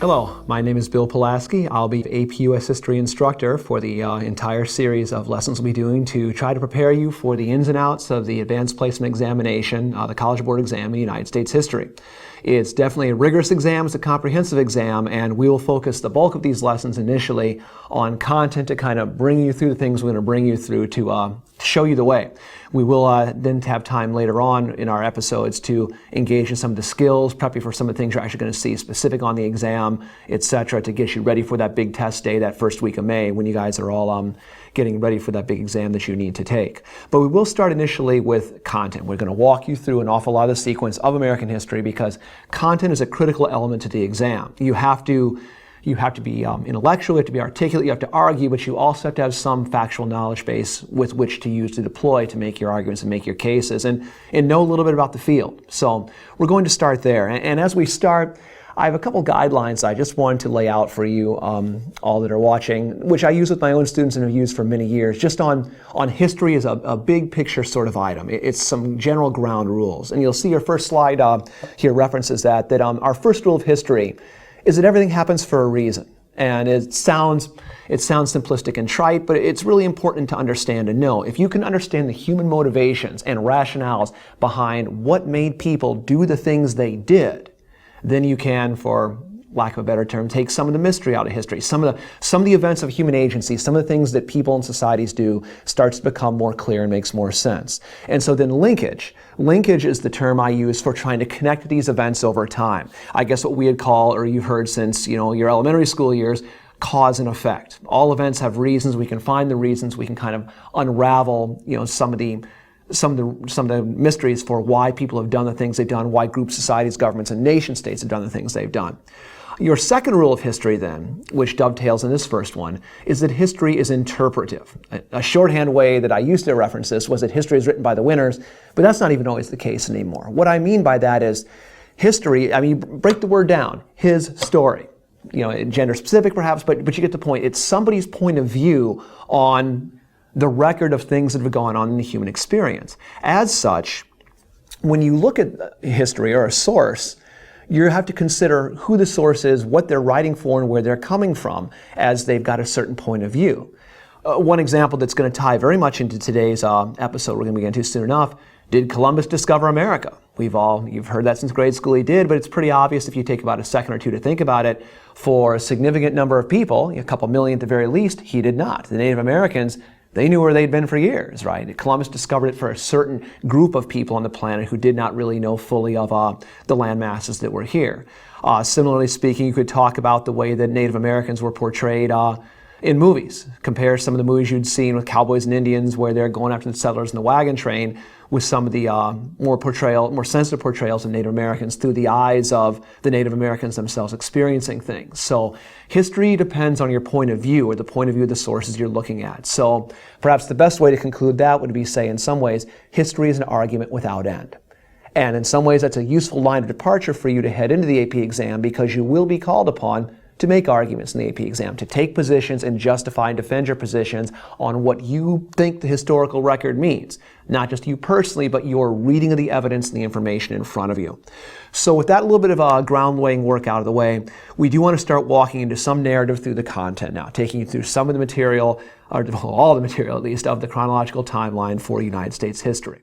Hello, my name is Bill Polasky. I'll be APUSH history instructor for the entire series of lessons we'll be doing to try to prepare you for the ins and outs of the advanced placement examination, the College Board exam in United States history. It's definitely a rigorous exam, it's a comprehensive exam, and we will focus the bulk of these lessons initially on content to kind of bring you through the things we're going to bring you through to show you the way. We will then have time later on in our episodes to engage in some of the skills, prep you for some of the things you're actually going to see specific on the exam, etc., to get you ready for that big test day, that first week of May, when you guys are all getting ready for that big exam that you need to take. But we will start initially with content. We're going to walk you through an awful lot of the sequence of American history because content is a critical element to the exam. You have to be intellectual, you have to be articulate, you have to argue, but you also have to have some factual knowledge base with which to use to deploy to make your arguments and make your cases and know a little bit about the field. So we're going to start there. And as we start, I have a couple guidelines I just wanted to lay out for you all that are watching, which I use with my own students and have used for many years, just on history as a big picture sort of item. It's some general ground rules. And you'll see your first slide here references that our first rule of history is that everything happens for a reason. And it sounds simplistic and trite, but it's really important to understand and know. If you can understand the human motivations and rationales behind what made people do the things they did, then you can, for lack of a better term, take some of the mystery out of history. Some of the events of human agency, some of the things that people and societies do starts to become more clear and makes more sense. And so then linkage. Linkage is the term I use for trying to connect these events over time. I guess what we would call, or you've heard since your elementary school years, cause and effect. All events have reasons. We can find the reasons. We can kind of unravel some of the mysteries for why people have done the things they've done, why groups, societies, governments, and nation states have done the things they've done. Your second rule of history then, which dovetails in this first one, is that history is interpretive. A shorthand way that I used to reference this was that history is written by the winners, but that's not even always the case anymore. What I mean by that is history, break the word down, his story. Gender specific perhaps, but you get the point. It's somebody's point of view on the record of things that have gone on in the human experience. As such, when you look at history or a source, you have to consider who the source is, what they're writing for, and where they're coming from, as they've got a certain point of view. One example that's going to tie very much into today's episode we're going to get into soon enough: did Columbus discover America? You've heard that since grade school he did, but it's pretty obvious if you take about a second or two to think about it. For a significant number of people, a couple million at the very least, he did not. The Native Americans, they knew where they'd been for years, right? Columbus discovered it for a certain group of people on the planet who did not really know fully of the land masses that were here. Similarly speaking, you could talk about the way that Native Americans were portrayed in movies. Compare some of the movies you'd seen with cowboys and Indians where they're going after the settlers in the wagon train with some of the more sensitive portrayals of Native Americans through the eyes of the Native Americans themselves experiencing things. So history depends on your point of view or the point of view of the sources you're looking at. So perhaps the best way to conclude that would be say, in some ways, history is an argument without end. And in some ways, that's a useful line of departure for you to head into the AP exam, because you will be called upon to make arguments in the AP exam, to take positions and justify and defend your positions on what you think the historical record means. Not just you personally, but your reading of the evidence and the information in front of you. So with that little bit of ground laying work out of the way, we do want to start walking into some narrative through the content now, taking you through some of the material, or all the material at least, of the chronological timeline for United States history.